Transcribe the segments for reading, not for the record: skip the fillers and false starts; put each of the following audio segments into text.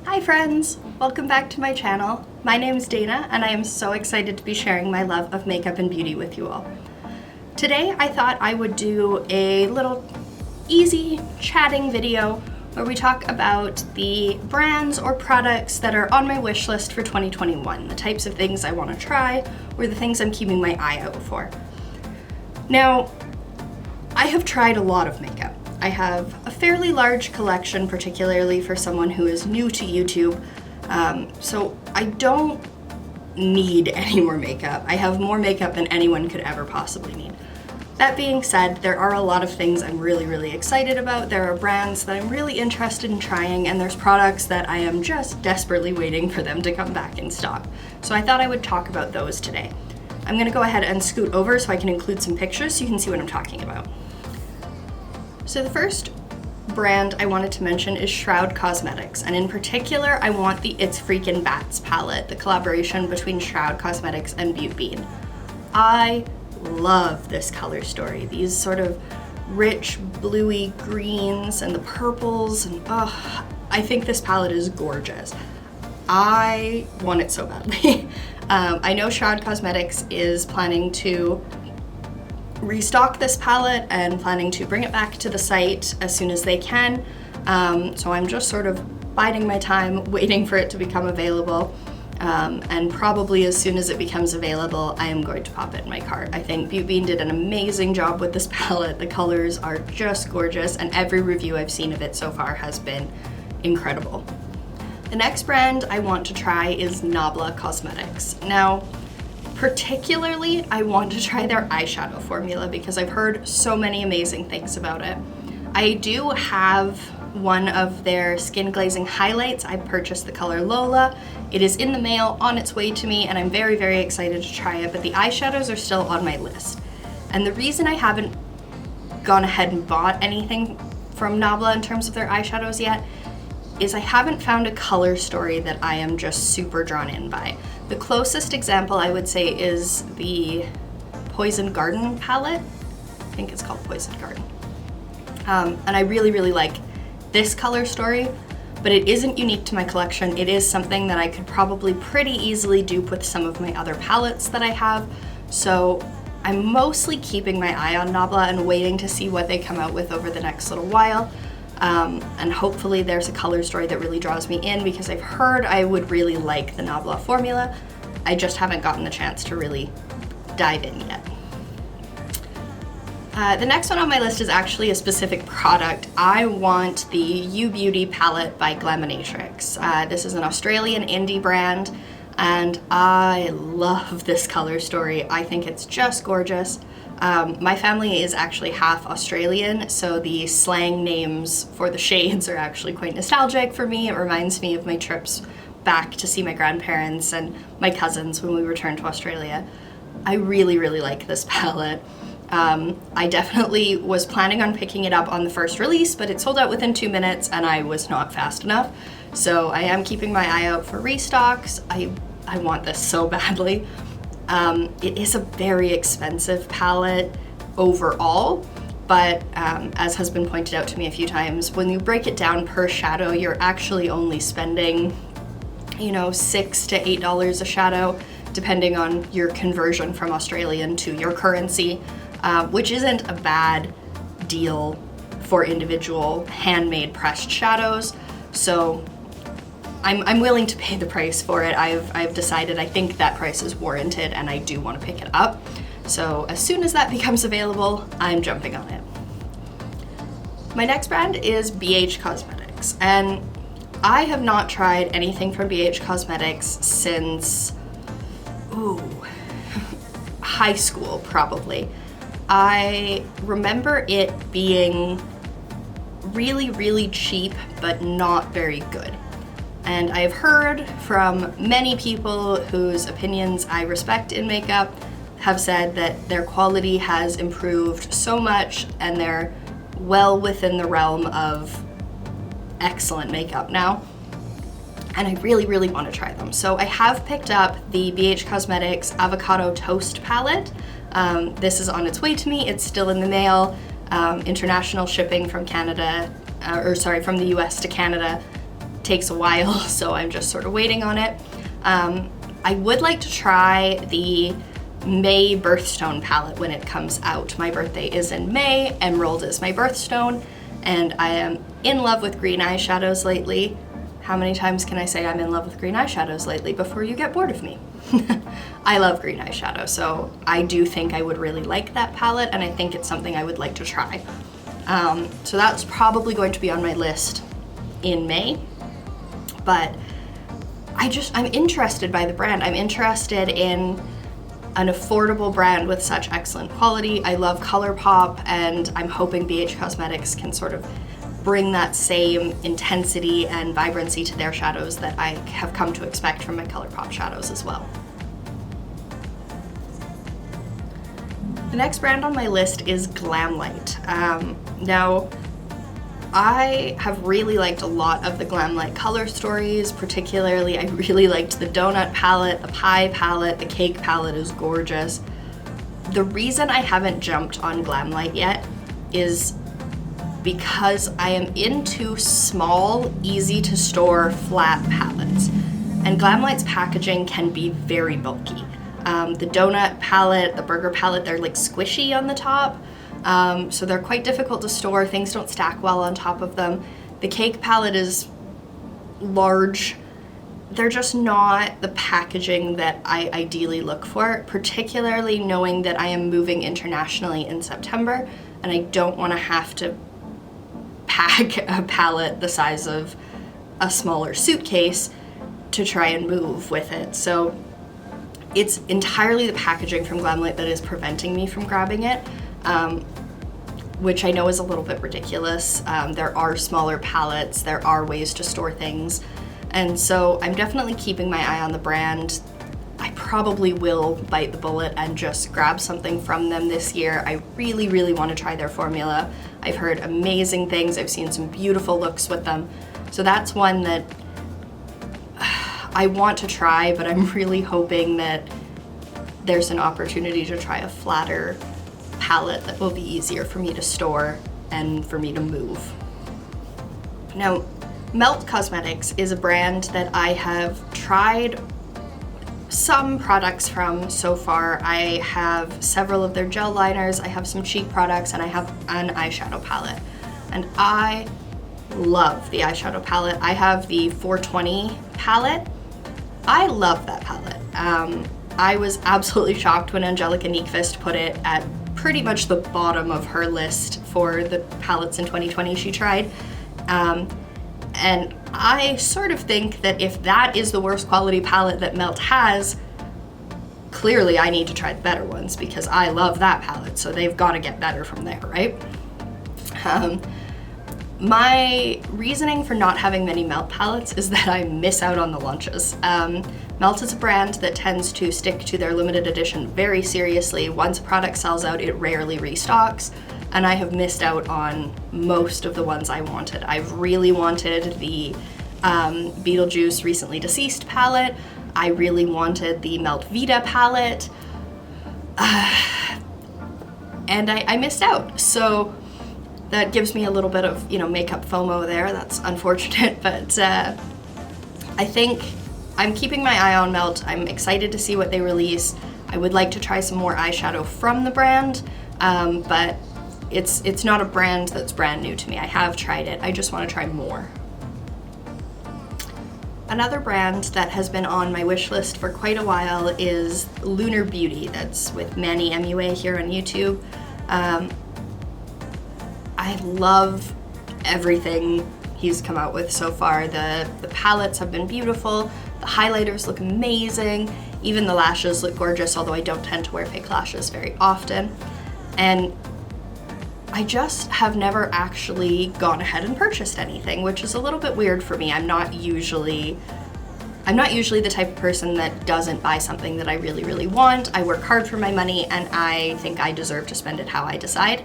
Hi friends! Welcome back to my channel. My name is Dana and I am so excited to be sharing my love of makeup and beauty with you all. Today I thought I would do a little easy chatting video where we talk about the brands or products that are on my wish list for 2021, the types of things I want to try or the things I'm keeping my eye out for. Now, I have tried a lot of makeup. I have a fairly large collection, particularly for someone who is new to YouTube, so I don't need any more makeup. I have more makeup than anyone could ever possibly need. That being said, there are a lot of things I'm really excited about. There are brands that I'm really interested in trying, and there's products that I am just desperately waiting for them to come back in stock. So I thought I would talk about those today. I'm gonna go ahead and scoot over so I can include some pictures so you can see what I'm talking about. So the first brand I wanted to mention is Shroud Cosmetics, and in particular I want the It's Freakin' Bats palette, the collaboration between Shroud Cosmetics and Beaute Bean. I love this color story, these sort of rich bluey greens and the purples, and I think this palette is gorgeous. I want it so badly. I know Shroud Cosmetics is planning to restock this palette and planning to bring it back to the site as soon as they can. So I'm just sort of biding my time, waiting for it to become available. And probably as soon as it becomes available, I am going to pop it in my cart. I think Beaute Bean did an amazing job with this palette. The colors are just gorgeous, and every review I've seen of it so far has been incredible. The next brand I want to try is Nabla Cosmetics. Now, particularly, I want to try their eyeshadow formula because I've heard so many amazing things about it. I do have one of their skin glazing highlights. I purchased the color Lola. It is in the mail, on its way to me, and I'm very excited to try it, but the eyeshadows are still on my list. And the reason I haven't gone ahead and bought anything from Nabla in terms of their eyeshadows yet is I haven't found a color story that I am just super drawn in by. The closest example I would say is the Poison Garden palette. I think it's called Poison Garden. And I really like this color story, but it isn't unique to my collection. It is something that I could probably pretty easily dupe with some of my other palettes that I have. So I'm mostly keeping my eye on Nabla and waiting to see what they come out with over the next little while. And hopefully there's a color story that really draws me in because I've heard I would really like the Nabla formula. I just haven't gotten the chance to really dive in yet. The next one on my list is actually a specific product. I want the You Beauty palette by Glaminatrix. This is an Australian indie brand, and I love this color story. I think it's just gorgeous. My family is actually half Australian, so the slang names for the shades are actually quite nostalgic for me. It reminds me of my trips back to see my grandparents and my cousins when we returned to Australia. I really like this palette. I definitely was planning on picking it up on the first release, but it sold out within 2 minutes and I was not fast enough. So I am keeping my eye out for restocks. I want this so badly. It is a very expensive palette overall, but as has been pointed out to me a few times, when you break it down per shadow, you're actually only spending, $6 to $8 a shadow, depending on your conversion from Australian to your currency, which isn't a bad deal for individual handmade pressed shadows. So I'm willing to pay the price for it. I've decided I think that price is warranted and I do want to pick it up. So as soon as that becomes available, I'm jumping on it. My next brand is BH Cosmetics, and I have not tried anything from BH Cosmetics since, high school probably. I remember it being really cheap, but not very good. And I've heard from many people whose opinions I respect in makeup have said that their quality has improved so much and they're well within the realm of excellent makeup now. And I really want to try them. So I have picked up the BH Cosmetics Avocado Toast palette. This is on its way to me. It's still in the mail. International shipping from Canada, from the US to Canada takes a while, so I'm just sort of waiting on it. I would like to try the May Birthstone palette when it comes out. My birthday is in May, Emerald is my birthstone, and I am in love with green eyeshadows lately. How many times can I say I'm in love with green eyeshadows lately before you get bored of me? I love green eyeshadow, so I do think I would really like that palette, and I think it's something I would like to try. So that's probably going to be on my list in May, but I'm interested by the brand. I'm interested in an affordable brand with such excellent quality. I love ColourPop, and I'm hoping BH Cosmetics can sort of bring that same intensity and vibrancy to their shadows that I have come to expect from my ColourPop shadows as well. The next brand on my list is Glamlite. Now, I have really liked a lot of the Glamlite color stories. Particularly, I really liked the donut palette, the pie palette, the cake palette is gorgeous. The reason I haven't jumped on Glamlite yet is because I am into small, easy to store flat palettes. And Glamlite's packaging can be very bulky. The donut palette, the burger palette, they're like squishy on the top. So they're quite difficult to store. Things don't stack well on top of them. The cake palette is large. They're just not the packaging that I ideally look for, particularly knowing that I am moving internationally in September, and I don't want to have to pack a palette the size of a smaller suitcase to try and move with it. So it's entirely the packaging from Glamlite that is preventing me from grabbing it, which I know is a little bit ridiculous. There are smaller palettes, there are ways to store things, and so I'm definitely keeping my eye on the brand. I probably will bite the bullet and just grab something from them this year. I really, really want to try their formula. I've heard amazing things. I've seen some beautiful looks with them. So that's one that I want to try, but I'm really hoping that there's an opportunity to try a flatter palette that will be easier for me to store and for me to move. Now, Melt Cosmetics is a brand that I have tried some products from so far. I have several of their gel liners, I have some cheek products, and I have an eyeshadow palette. And I love the eyeshadow palette. I have the 420 palette. I love that palette. I was absolutely shocked when Angelica Nyqvist put it at pretty much the bottom of her list for the palettes in 2020 she tried. And I sort of think that if that is the worst quality palette that Melt has, clearly I need to try the better ones because I love that palette, so they've got to get better from there, right? My reasoning for not having many Melt palettes is that I miss out on the launches. Melt is a brand that tends to stick to their limited edition very seriously. Once a product sells out, it rarely restocks, and I have missed out on most of the ones I wanted. I've really wanted the Beetlejuice Recently Deceased palette. I really wanted the Melt Vita palette, and I missed out. So that gives me a little bit of, makeup FOMO there. That's unfortunate, but I think I'm keeping my eye on Melt. I'm excited to see what they release. I would like to try some more eyeshadow from the brand, but it's not a brand that's brand new to me. I have tried it. I just want to try more. Another brand that has been on my wish list for quite a while is Lunar Beauty. That's with Manny MUA here on YouTube. I love everything he's come out with so far. The palettes have been beautiful, the highlighters look amazing, even the lashes look gorgeous, although I don't tend to wear fake lashes very often. And I just have never actually gone ahead and purchased anything, which is a little bit weird for me. I'm not usually the type of person that doesn't buy something that I really, really want. I work hard for my money, and I think I deserve to spend it how I decide.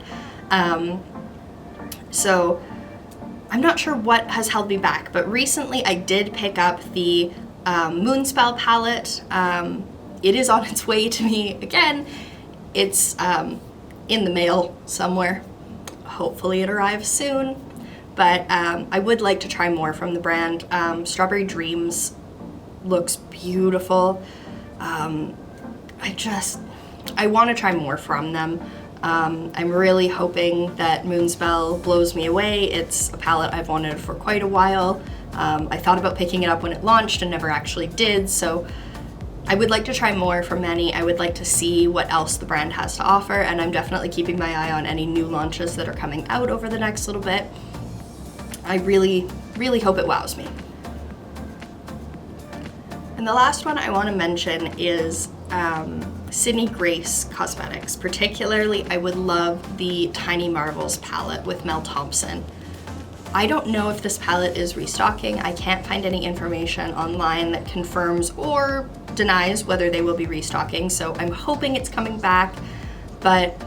So I'm not sure what has held me back, but recently I did pick up the Moonspell palette. It is on its way to me again. It's in the mail somewhere. Hopefully it arrives soon. but I would like to try more from the brand. Strawberry Dreams looks beautiful. I want to try more from them. I'm really hoping that Moonspell blows me away. It's a palette I've wanted for quite a while. I thought about picking it up when it launched and never actually did, so I would like to try more from Manny. I would like to see what else the brand has to offer, and I'm definitely keeping my eye on any new launches that are coming out over the next little bit. I really, really hope it wows me. And the last one I want to mention is Sydney Grace Cosmetics. Particularly, I would love the Tiny Marvels palette with Mel Thompson. I don't know if this palette is restocking. I can't find any information online that confirms or denies whether they will be restocking, so I'm hoping it's coming back, but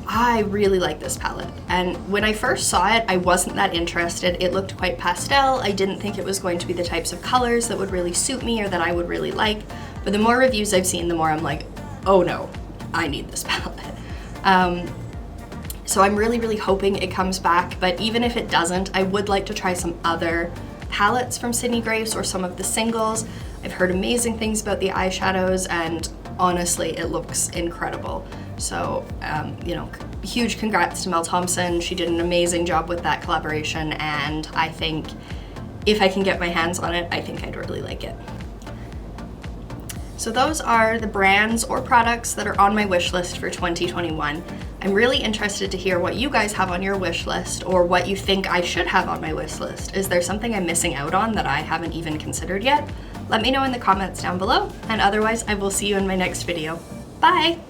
I really like this palette. And when I first saw it, I wasn't that interested. It looked quite pastel. I didn't think it was going to be the types of colors that would really suit me or that I would really like, but the more reviews I've seen, the more I'm like, oh no, I need this palette. So I'm really, really hoping it comes back, but even if it doesn't, I would like to try some other palettes from Sydney Grace or some of the singles. I've heard amazing things about the eyeshadows, and honestly, it looks incredible. So, huge congrats to Mel Thompson. She did an amazing job with that collaboration, and I think if I can get my hands on it, I think I'd really like it. So those are the brands or products that are on my wish list for 2021. I'm really interested to hear what you guys have on your wish list, or what you think I should have on my wish list. Is there something I'm missing out on that I haven't even considered yet? Let me know in the comments down below, and otherwise I will see you in my next video. Bye!